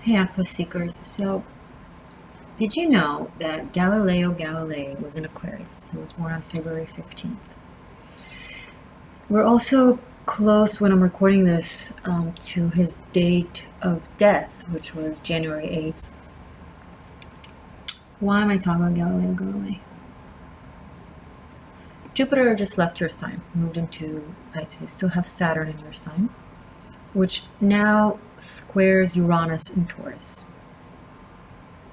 Hey, Aqua Seekers. So, did you know that Galileo Galilei was an Aquarius? He was born on February 15th. We're also close when I'm recording this to his date of death, which was January 8th. Why am I talking about Galileo Galilei? Jupiter just left your sign, moved into Pisces. You still have Saturn in your sign, which now squares Uranus in Taurus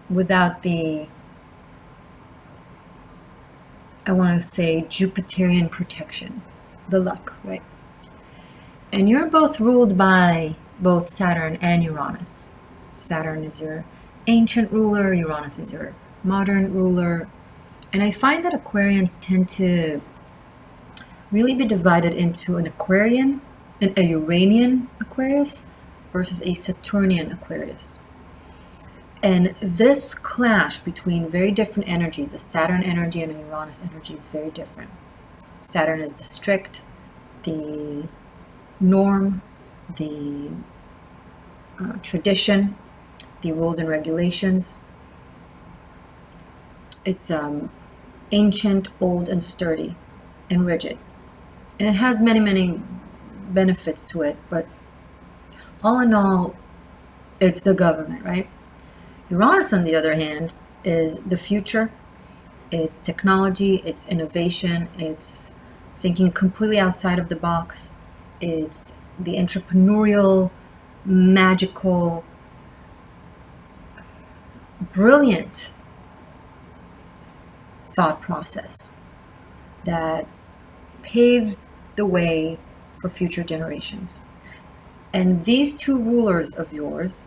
without the, I want to say, Jupiterian protection, the luck, right? And you're both ruled by both Saturn and Uranus. Saturn is your ancient ruler, Uranus is your modern ruler. And I find that Aquarians tend to really be divided into an Aquarian, a Uranian Aquarius versus a Saturnian Aquarius. And this clash between very different energies, a Saturn energy and a Uranus energy, is very different. Saturn is the strict, the norm, the tradition, the rules and regulations. It's ancient, old, and sturdy, and rigid. And it has many, many benefits to it, but all in all, it's the government, right? Uranus, on the other hand, is the future. It's technology, it's innovation, it's thinking completely outside of the box. It's the entrepreneurial, magical, brilliant thought process that paves the way for future generations. And these two rulers of yours,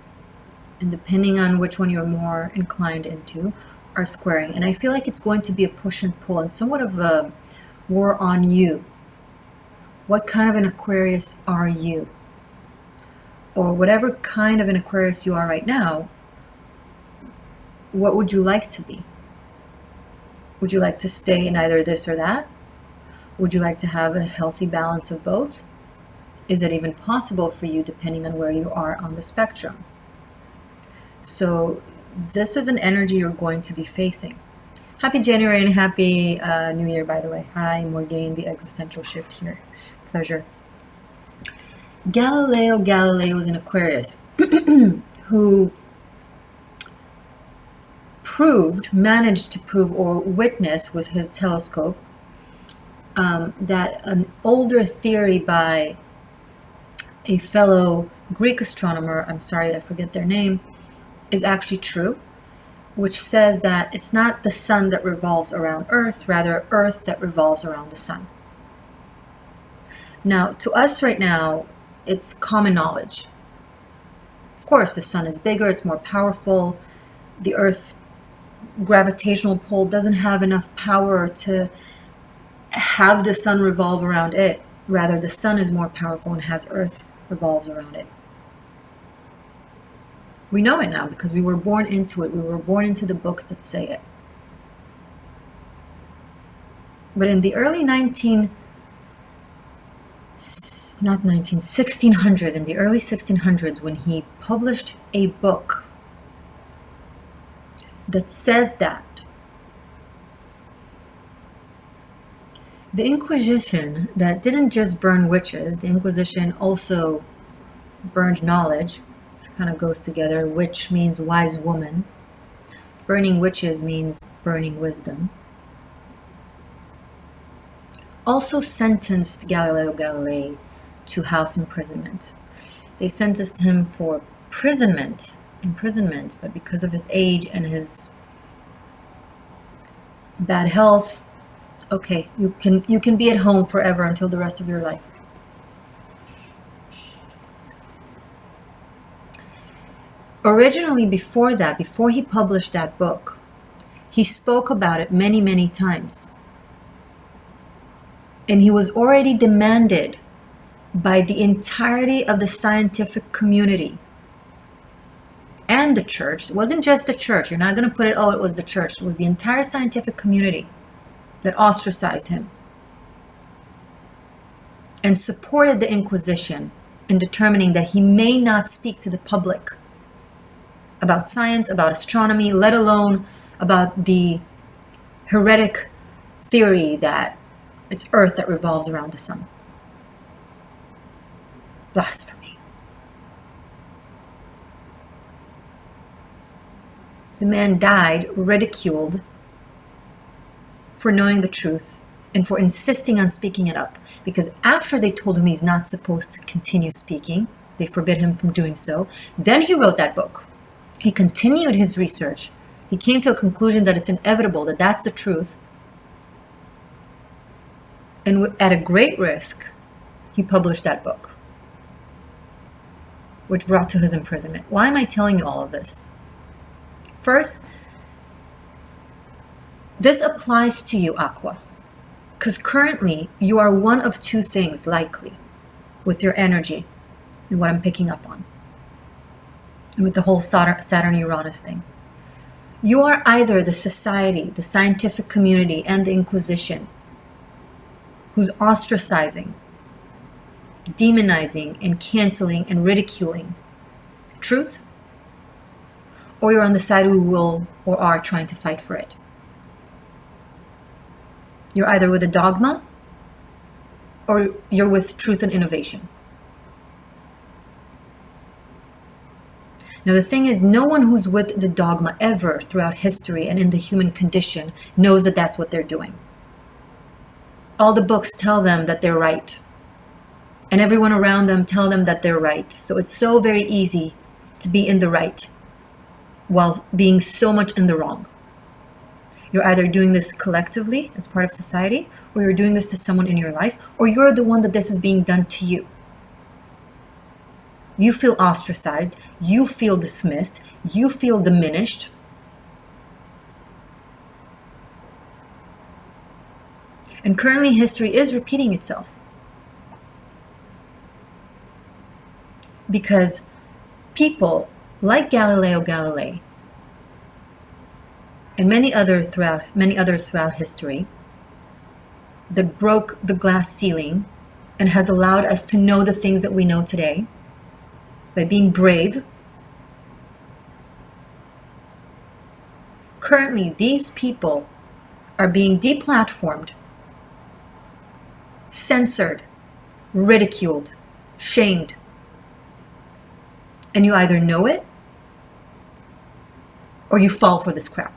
and depending on which one you're more inclined into, are squaring. And I feel like it's going to be a push and pull and somewhat of a war on you. What kind of an Aquarius are you? Or whatever kind of an Aquarius you are right now, what would you like to be? Would you like to stay in either this or that? Would you like to have a healthy balance of both? Is it even possible for you depending on where you are on the spectrum? So this is an energy you're going to be facing. Happy January and happy New Year, by the way. Hi, Morgane, the Existential Shift here. Pleasure. Galileo Galilei was an Aquarius who managed to prove or witness with his telescope that an older theory by a fellow Greek astronomer, I'm sorry, I forget their name, is actually true, which says that it's not the sun that revolves around Earth, rather Earth that revolves around the sun. Now, to us right now, it's common knowledge. Of course, the sun is bigger, it's more powerful. The Earth's gravitational pull doesn't have enough power to have the sun revolve around it. Rather, the sun is more powerful and has Earth revolves around it. We know it now because we were born into it. We were born into the books that say it. But in the early 1600s, in the early 1600s, when he published a book that says that, the Inquisition that didn't just burn witches, the Inquisition also burned knowledge. Kind of goes together. Witch means wise woman. Burning witches means burning wisdom. Also sentenced Galileo Galilei to house imprisonment. They sentenced him for imprisonment, but because of his age and his bad health, okay, you can be at home forever until the rest of your life. Originally, before that, before he published that book, he spoke about it many, many times. And he was already demanded by the entirety of the scientific community and the church. It wasn't just the church. You're not going to put it, oh, it was the church. It was the entire scientific community that ostracized him and supported the Inquisition in determining that he may not speak to the public about science, about astronomy, let alone about the heretic theory that it's Earth that revolves around the sun. Blasphemy. The man died ridiculed for knowing the truth and for insisting on speaking it up. Because after they told him he's not supposed to continue speaking, they forbid him from doing so, then he wrote that book. He continued his research. He came to a conclusion that it's inevitable, that that's the truth. And at a great risk, he published that book, which brought to his imprisonment. Why am I telling you all of this? First, this applies to you, Aqua, because currently you are one of two things, likely, with your energy and what I'm picking up on, and with the whole Saturn-Uranus thing. You are either the society, the scientific community, and the Inquisition, who's ostracizing, demonizing, and canceling, and ridiculing truth, or you're on the side who will or are trying to fight for it. You're either with a dogma or you're with truth and innovation. Now the thing is, no one who's with the dogma ever throughout history and in the human condition knows that that's what they're doing. All the books tell them that they're right. And everyone around them tell them that they're right. So it's so very easy to be in the right while being so much in the wrong. You're either doing this collectively as part of society, or you're doing this to someone in your life, or you're the one that this is being done to you. You feel ostracized, you feel dismissed, you feel diminished. And currently history is repeating itself. Because people like Galileo Galilei and many others throughout history that broke the glass ceiling and has allowed us to know the things that we know today by being brave. Currently, these people are being deplatformed, censored, ridiculed, shamed. And you either know it or you fall for this crap.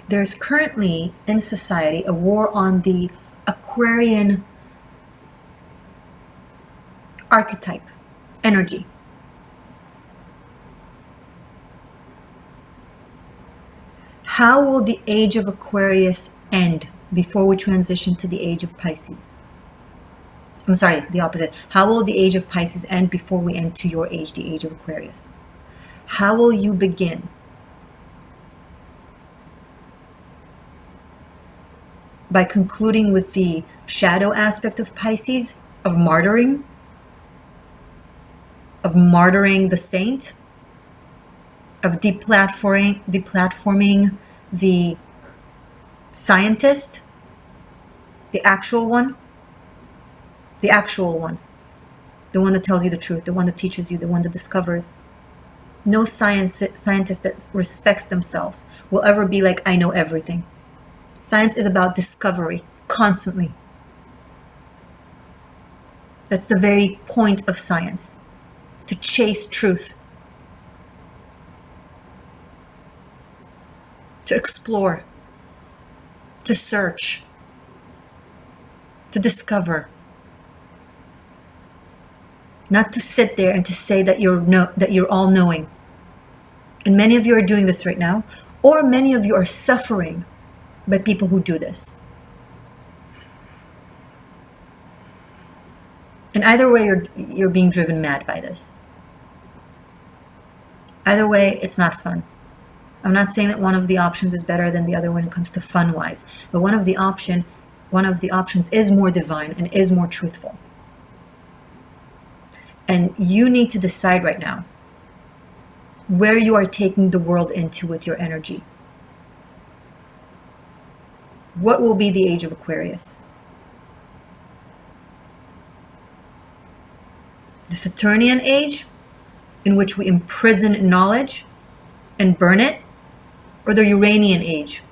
There's currently in society a war on the Aquarian archetype, energy. How will the age of Aquarius end before we transition to the age of Pisces? I'm sorry, the opposite. How will the age of Pisces end before we end to your age, the age of Aquarius? How will you begin? By concluding with the shadow aspect of Pisces, of martyring the saint, of deplatforming the scientist, the actual one, the one that tells you the truth, the one that teaches you, the one that discovers. No scientist that respects themselves will ever be like, I know everything. Science is about discovery, constantly. That's the very point of science, to chase truth, to explore, to search, to discover. Not to sit there and to say that you're all-knowing. And many of you are doing this right now, or many of you are suffering by people who do this. And either way, you're being driven mad by this. Either way, it's not fun. I'm not saying that one of the options is better than the other when it comes to fun-wise, but one of the options is more divine and is more truthful. And you need to decide right now where you are taking the world into with your energy. What will be the age of Aquarius? The Saturnian age, in which we imprison knowledge and burn it, or the Uranian age,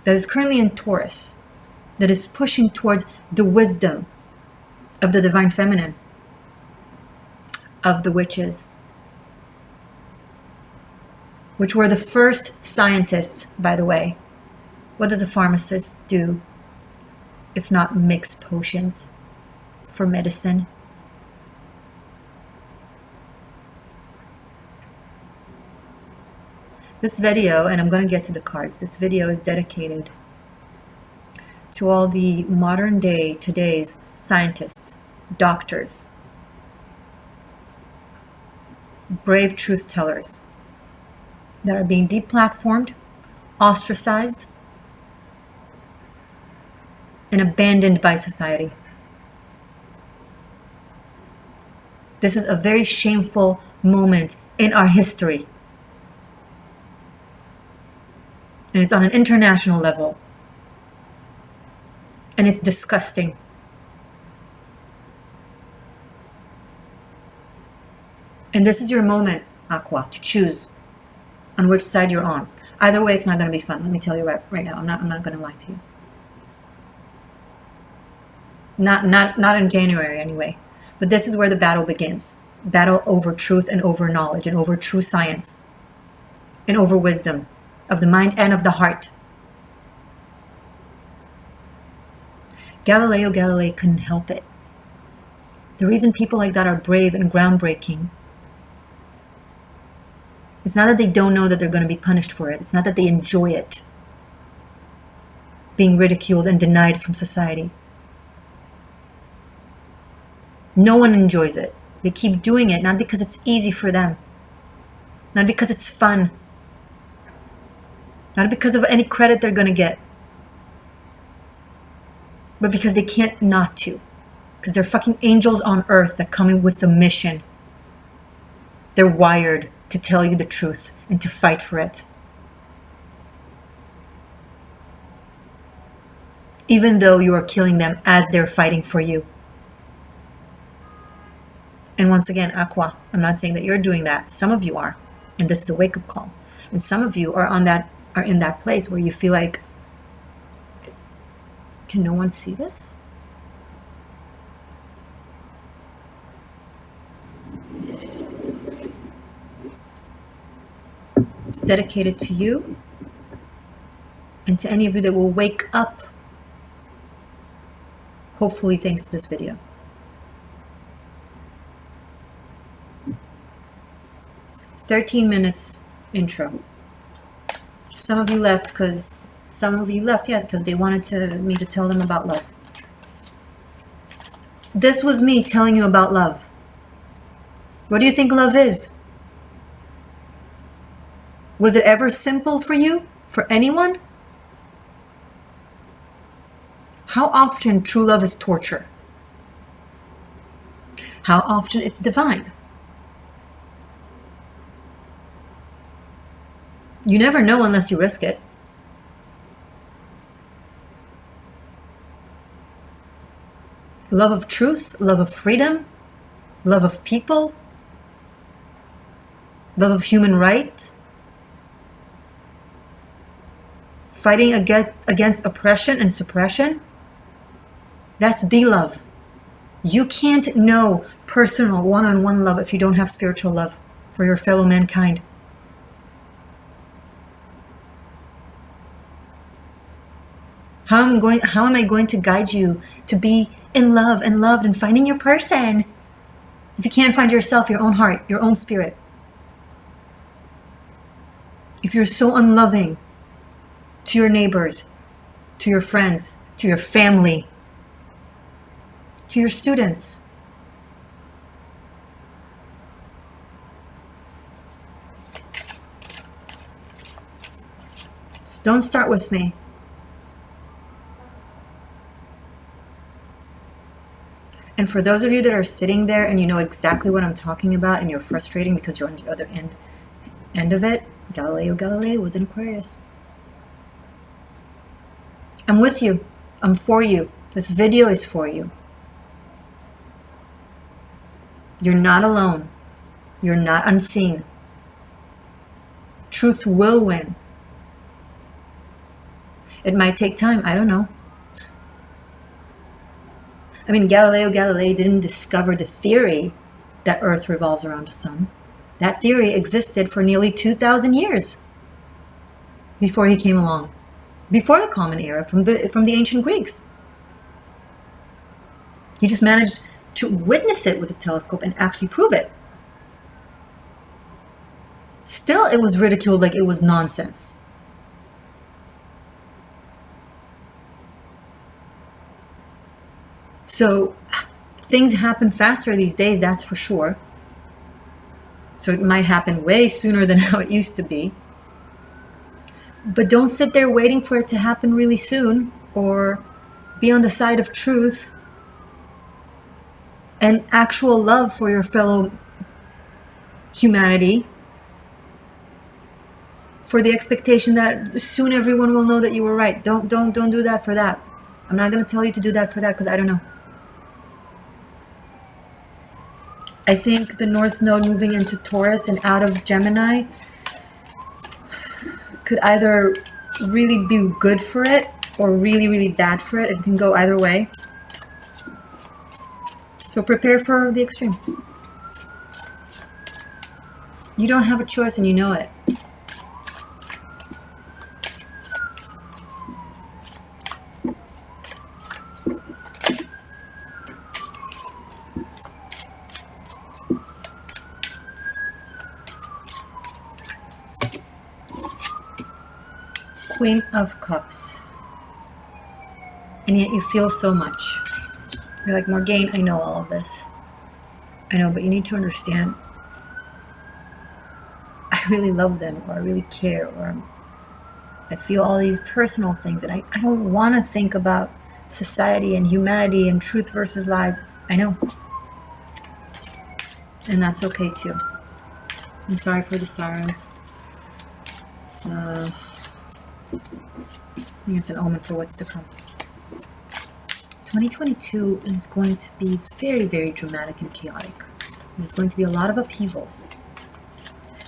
that is currently in Taurus, that is pushing towards the wisdom of the divine feminine, of the witches, which were the first scientists, by the way. What does a pharmacist do if not mix potions for medicine? This video, and I'm going to get to the cards, this video is dedicated to all the modern day, today's scientists, doctors, brave truth tellers that are being deplatformed, ostracized, and abandoned by society. This is a very shameful moment in our history. And it's on an international level. And it's disgusting. And this is your moment, Aqua, to choose on which side you're on. Either way, it's not going to be fun. Let me tell you right now. I'm not going to lie to you. Not in January anyway. But this is where the battle begins. Battle over truth and over knowledge and over true science and over wisdom of the mind and of the heart. Galileo Galilei couldn't help it. The reason people like that are brave and groundbreaking, it's not that they don't know that they're going to be punished for it. It's not that they enjoy it, being ridiculed and denied from society. No one enjoys it. They keep doing it, not because it's easy for them, not because it's fun, not because of any credit they're going to get, but because they can't not to. Because they're fucking angels on earth that come in with a mission. They're wired to tell you the truth and to fight for it. Even though you are killing them as they're fighting for you. And once again, Aqua, I'm not saying that you're doing that. Some of you are. And this is a wake-up call. And some of you are in that place where you feel like, can no one see this? It's dedicated to you and to any of you that will wake up, hopefully thanks to this video. "13 minutes intro." Some of you left because they wanted me to tell them about love. This was me telling you about love. What do you think love is? Was it ever simple for you? For anyone? How often true love is torture? How often it's divine? You never know unless you risk it. Love of truth, love of freedom, love of people, love of human rights, fighting against oppression and suppression. That's the love. You can't know personal one-on-one love if you don't have spiritual love for your fellow mankind. How am I going to guide you to be in love and loved and finding your person if you can't find yourself, your own heart, your own spirit? If you're so unloving to your neighbors, to your friends, to your family, to your students. So don't start with me. And for those of you that are sitting there and you know exactly what I'm talking about and you're frustrating because you're on the other end of it, Galileo Galilei was an Aquarius. I'm with you. I'm for you. This video is for you. You're not alone. You're not unseen. Truth will win. It might take time. I don't know. I mean, Galileo Galilei didn't discover the theory that Earth revolves around the sun. That theory existed for nearly 2,000 years before he came along, before the Common Era, from the ancient Greeks. He just managed to witness it with a telescope and actually prove it. Still, it was ridiculed like it was nonsense. So things happen faster these days, that's for sure. So it might happen way sooner than how it used to be. But don't sit there waiting for it to happen really soon, or be on the side of truth and actual love for your fellow humanity, for the expectation that soon everyone will know that you were right. Don't do that for that. I'm not going to tell you to do that for that, because I don't know. I think the North Node moving into Taurus and out of Gemini could either really be good for it or really, really bad for it. It can go either way. So prepare for the extreme. You don't have a choice, and you know it. Queen of Cups. And yet you feel so much. You're like, Morgane, I know all of this. I know, but you need to understand, I really love them, or I really care, or I feel all these personal things, and I don't want to think about society and humanity and truth versus lies. I know. And that's okay too. I'm sorry for the sirens. I think it's an omen for what's to come. 2022 is going to be very, very dramatic and chaotic. There's going to be a lot of upheavals.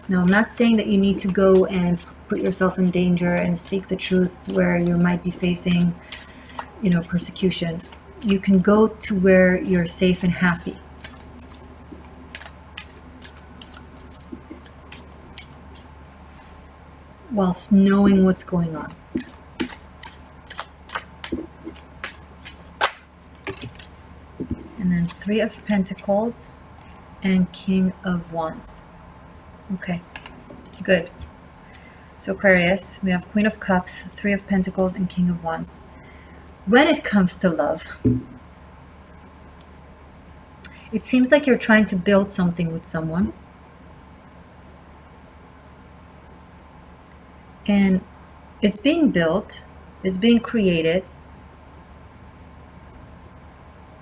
Now, I'm not saying that you need to go and put yourself in danger and speak the truth where you might be facing, persecution. You can go to where you're safe and happy. Whilst knowing what's going on. And then Three of Pentacles and King of Wands. Okay, good. So Aquarius, we have Queen of Cups, Three of Pentacles, and King of Wands. When it comes to love, it seems like you're trying to build something with someone. And it's being built, it's being created.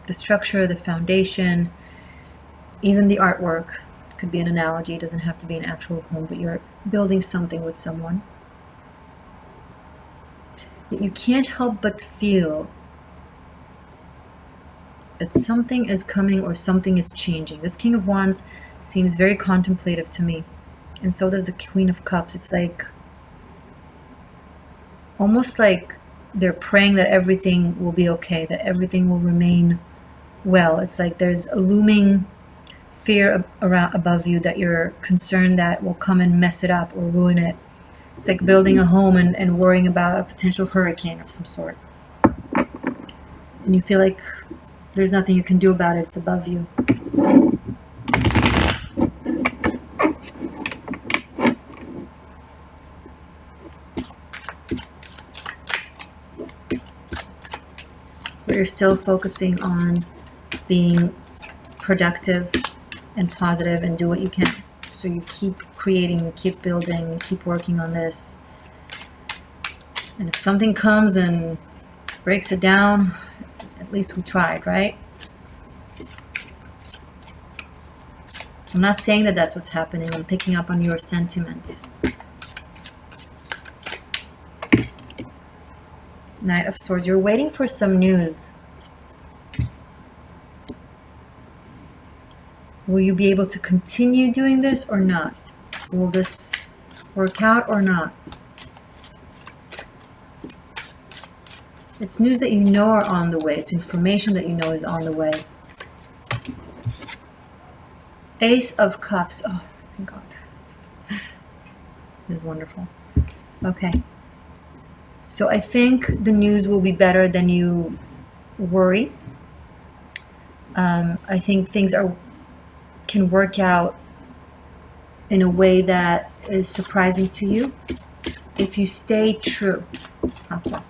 The structure, the foundation, even the artwork could be an analogy. It doesn't have to be an actual home, but you're building something with someone. Yet you can't help but feel that something is coming or something is changing. This King of Wands seems very contemplative to me. And so does the Queen of Cups. It's like, almost like they're praying that everything will be okay, that everything will remain well. It's like there's a looming fear around above you that you're concerned that will come and mess it up or ruin it. It's like building a home and worrying about a potential hurricane of some sort. And you feel like there's nothing you can do about it. It's above you. But you're still focusing on being productive and positive and do what you can. So you keep creating, you keep building, you keep working on this. And if something comes and breaks it down, at least we tried, right? I'm not saying that that's what's happening. I'm picking up on your sentiment. Knight of Swords. You're waiting for some news. Will you be able to continue doing this or not? Will this work out or not? It's news that you know are on the way. It's information that you know is on the way. Ace of Cups. Oh, thank God. This is wonderful. Okay. So I think the news will be better than you worry. I think things can work out in a way that is surprising to you if you stay true.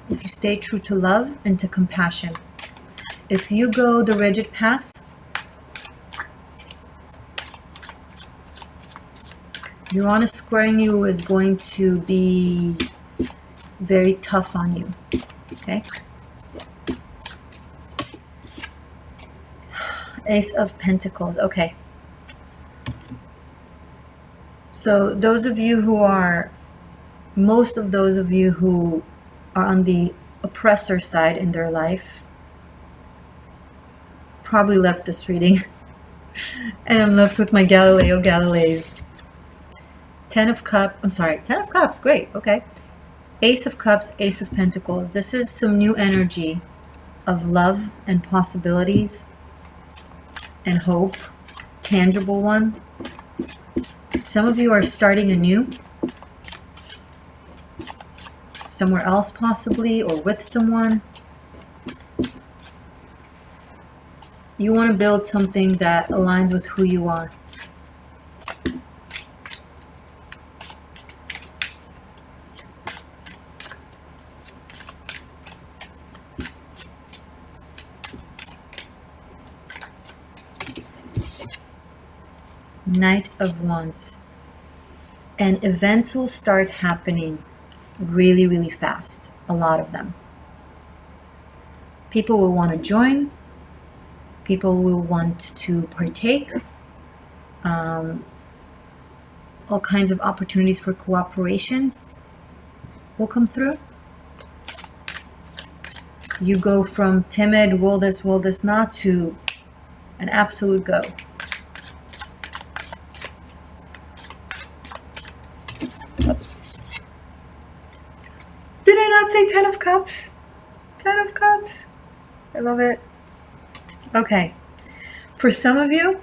If you stay true to love and to compassion. If you go the rigid path, Uranus squaring you is going to be very tough on you. Okay? Ace of Pentacles. Okay. So those of you who are, most of those of you who are on the oppressor side in their life probably left this reading. And I'm left with my Galileo Galileis. Ten of Cups, great, okay. Ace of Cups, Ace of Pentacles. This is some new energy of love and possibilities and hope, tangible one. Some of you are starting anew, somewhere else possibly, or with someone. You want to build something that aligns with who you are. Knight of Wands. And events will start happening really, really fast. A lot of them. People will want to join. People will want to partake. All kinds of opportunities for cooperations will come through. You go from timid, will this not, to an absolute go. Did I not say Ten of Cups? Ten of Cups. I love it. Okay. For some of you,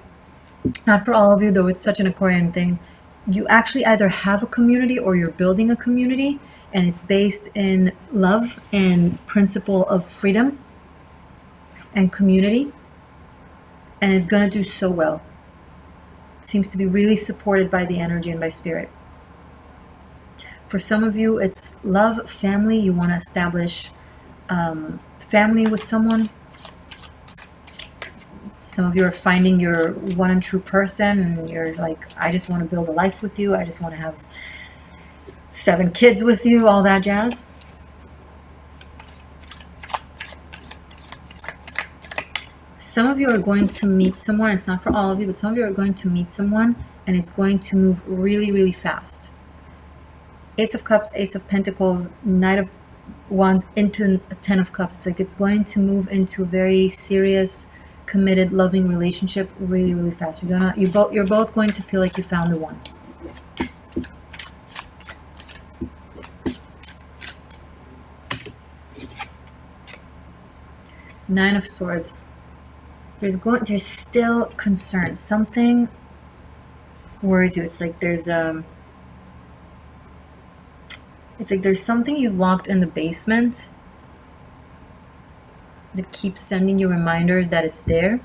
not for all of you, though it's such an Aquarian thing, you actually either have a community or you're building a community, and it's based in love and principle of freedom and community, and it's going to do so well. It seems to be really supported by the energy and by spirit. For some of you, it's love, family. You want to establish family with someone. Some of you are finding your one and true person, and you're like, I just want to build a life with you. I just want to have 7 kids with you, all that jazz. Some of you are going to meet someone. It's not for all of you, but some of you are going to meet someone, and it's going to move really, really fast. Ace of Cups, Ace of Pentacles, Knight of Wands into a Ten of Cups. It's like it's going to move into a very serious, committed, loving relationship really, really fast. You're both going to feel like you found the one. Nine of Swords. There's still concern. Something worries you. It's like there's something you've locked in the basement that keeps sending you reminders that it's there. It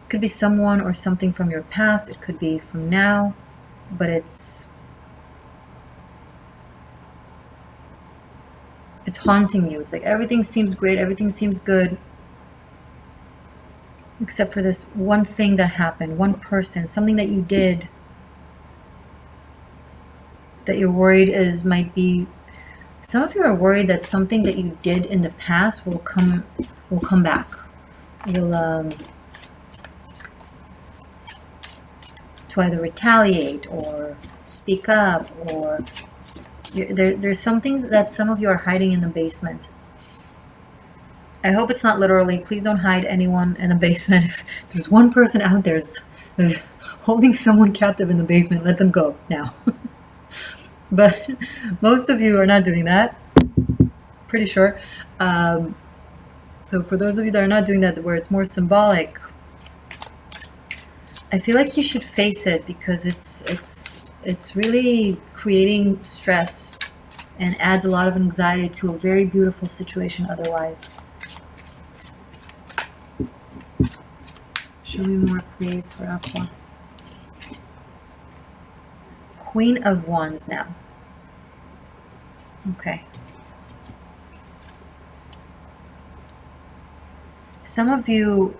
could be someone or something from your past. It could be from now, but it's haunting you. It's like everything seems great, everything seems good, except for this one thing that happened, one person, something that you did that you're worried might be. Some of you are worried that something that you did in the past will come back. You'll to either retaliate or speak up or There's something that some of you are hiding in the basement. I hope it's not literally. Please don't hide anyone in the basement. If there's one person out there is holding someone captive in the basement, let them go now. But most of you are not doing that. Pretty sure. So for those of you that are not doing that, where it's more symbolic, I feel like you should face it, because it's really creating stress and adds a lot of anxiety to a very beautiful situation otherwise. Show me more, please, for Aqua. Queen of Wands now. Okay. Some of you,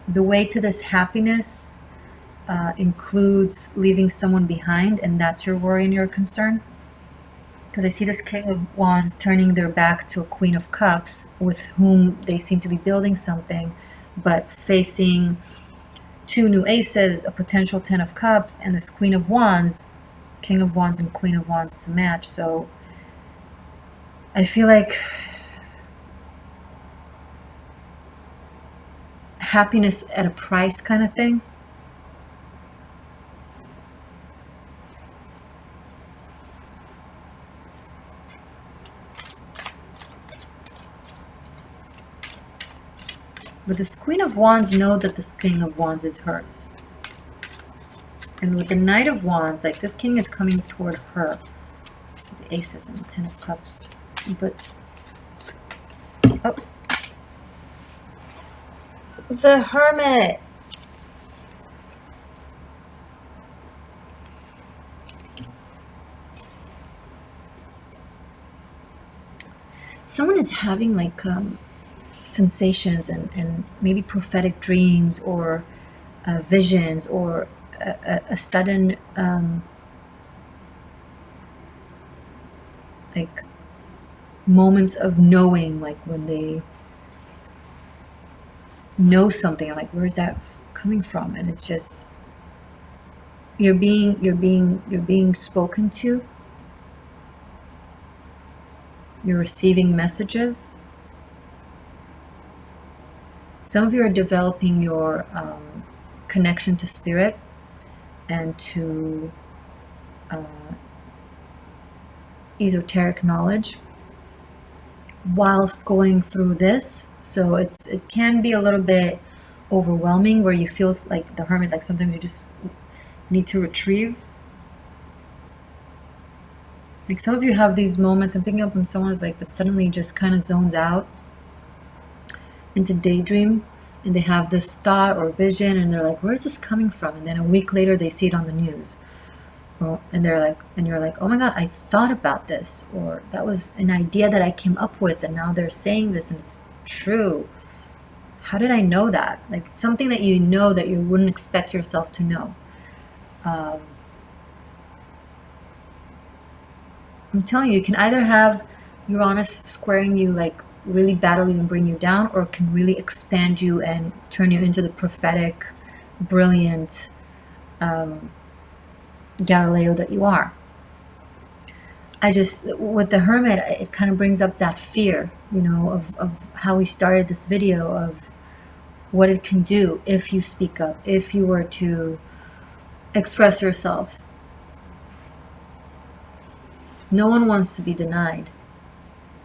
the way to this happiness includes leaving someone behind, and that's your worry and your concern. Because I see this King of Wands turning their back to a Queen of Cups, with whom they seem to be building something, but facing two new aces, a potential 10 of Cups, and this Queen of Wands, King of Wands and Queen of Wands to match. So I feel like happiness at a price kind of thing. But this Queen of Wands knows that this King of Wands is hers. And with the Knight of Wands, like, this king is coming toward her. The aces and the 10 of Cups. But, oh. The Hermit. Someone is having like sensations and maybe prophetic dreams, or visions, or a sudden like moments of knowing, like when they know something, like, where's that coming from? And it's just you're being spoken to. You're receiving messages. Some of you are developing your connection to spirit and to esoteric knowledge whilst going through this. So it can be a little bit overwhelming, where you feel like the Hermit, like sometimes you just need to retrieve. Like, some of you have these moments, I'm picking up on someone's like that suddenly just kind of zones out into daydream, and they have this thought or vision, and they're like, where is this coming from? And then a week later they see it on the news. And they're like, and you're like, oh my God, I thought about this, or that was an idea that I came up with, and now they're saying this and it's true. How did I know that? Like, it's something that you know that you wouldn't expect yourself to know. I'm telling you, you can either have Uranus squaring you, like really battle you and bring you down, or it can really expand you and turn you into the prophetic, brilliant Galileo that you are. With the Hermit, it kind of brings up that fear, you know, of how we started this video, of what it can do if you speak up, if you were to express yourself. No one wants to be denied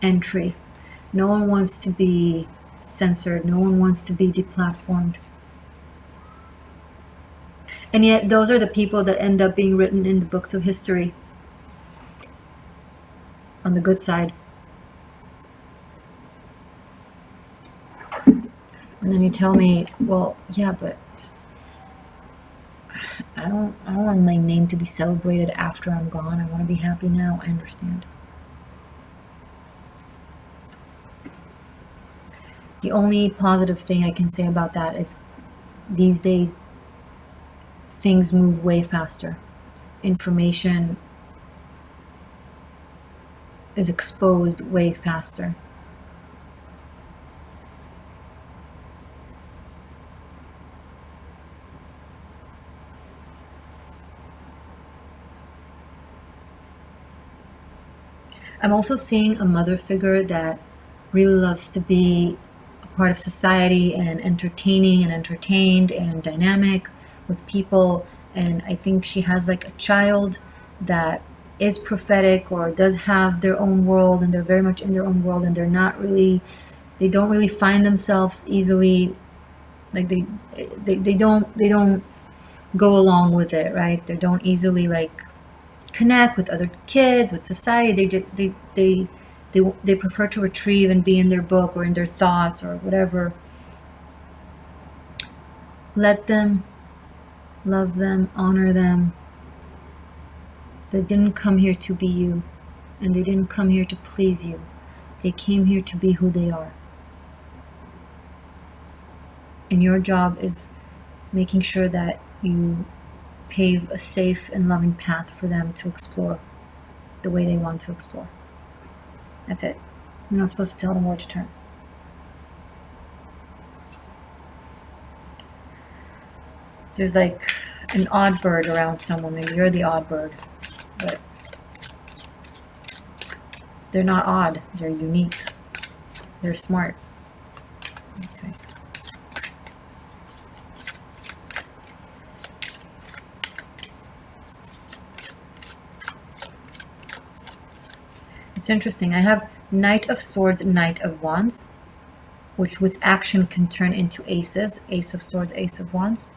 entry. No one wants to be censored. No one wants to be deplatformed. And yet those are the people that end up being written in the books of history on the good side. And then you tell me, well, yeah, but I don't want my name to be celebrated after I'm gone. I want to be happy now. I understand. The only positive thing I can say about that is these days things move way faster. Information is exposed way faster. I'm also seeing a mother figure that really loves to be a part of society and entertaining and entertained and dynamic with people. And I think she has like a child that is prophetic or does have their own world, and they're very much in their own world, and they don't really find themselves easily, like they don't go along with it, right? They don't easily like connect with other kids, with society. They prefer to retrieve and be in their book or in their thoughts or whatever. Let them, love them, honor them. They didn't come here to be you, and they didn't come here to please you. They came here to be who they are. And your job is making sure that you pave a safe and loving path for them to explore the way they want to explore. That's it. You're not supposed to tell them where to turn. There's like an odd bird around someone, and you're the odd bird, but they're not odd, they're unique, they're smart. Okay. It's interesting. I have Knight of Swords and Knight of Wands, which with action can turn into aces. Ace of Swords, Ace of Wands.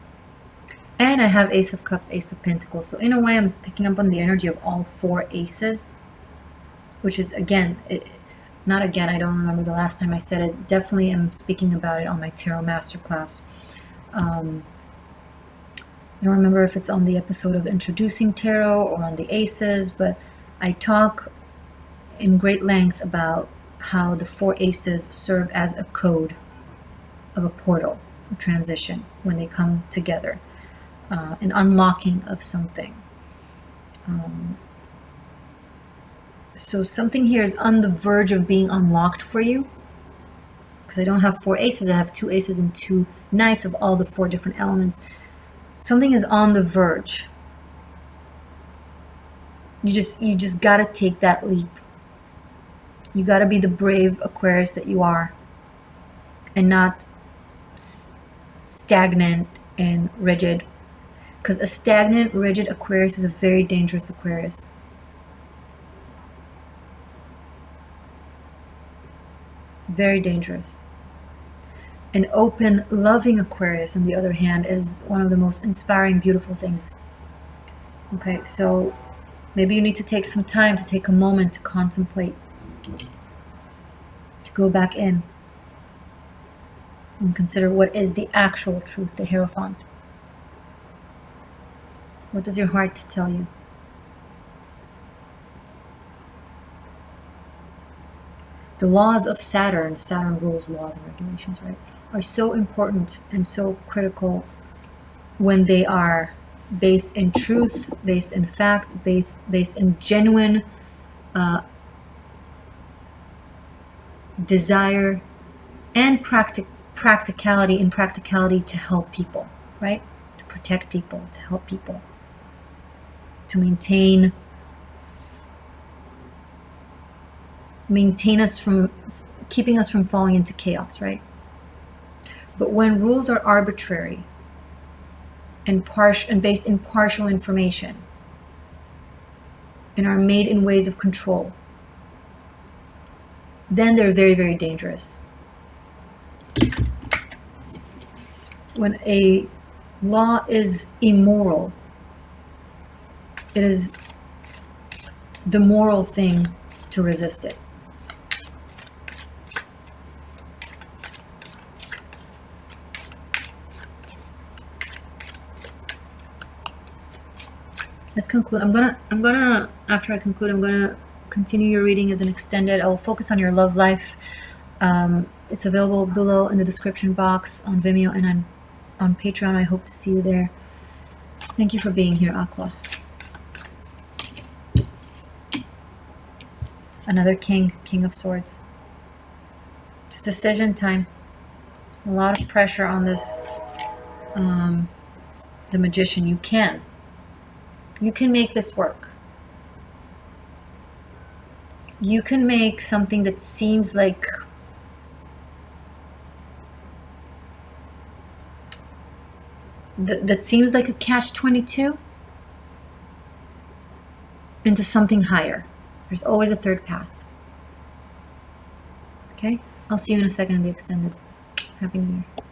And I have Ace of Cups, Ace of Pentacles. So in a way, I'm picking up on the energy of all four aces, which is, again, not again, I don't remember the last time I said it. Definitely am speaking about it on my Tarot Masterclass. I don't remember if it's on the episode of Introducing Tarot or on the Aces, but I talk in great length about how the four aces serve as a code of a portal, a transition, when they come together, an unlocking of something. So something here is on the verge of being unlocked for you, because I don't have four aces, I have two aces and two knights of all the four different elements. Something is on the verge. You just gotta take that leap. You got to be the brave Aquarius that you are, and not stagnant and rigid. Because a stagnant, rigid Aquarius is a very dangerous Aquarius. Very dangerous. An open, loving Aquarius, on the other hand, is one of the most inspiring, beautiful things. Okay, so maybe you need to take some time, to take a moment to contemplate, to go back in and consider what is the actual truth, the Hierophant. What does your heart tell you? The laws of Saturn rules laws and regulations, right, are so important and so critical when they are based in truth, based in facts, based in genuine desire and practicality to help people, right? To protect people, to help people, to maintain us from, keeping us from falling into chaos, right? But when rules are arbitrary and based in partial information and are made in ways of control, then they're very, very dangerous. When a law is immoral, it is the moral thing to resist it. Let's conclude. I'm gonna after I conclude, I'm gonna continue your reading as an extended. I'll focus on your love life. It's available below in the description box on Vimeo and on Patreon. I hope to see you there. Thank you for being here, Aqua. Another king of swords. It's decision time. A lot of pressure on this, the magician. You can make this work. you can make something that seems like that seems like a catch-22 into something higher. There's always a third path. Okay? I'll see you in a second in the extended. Happy New Year.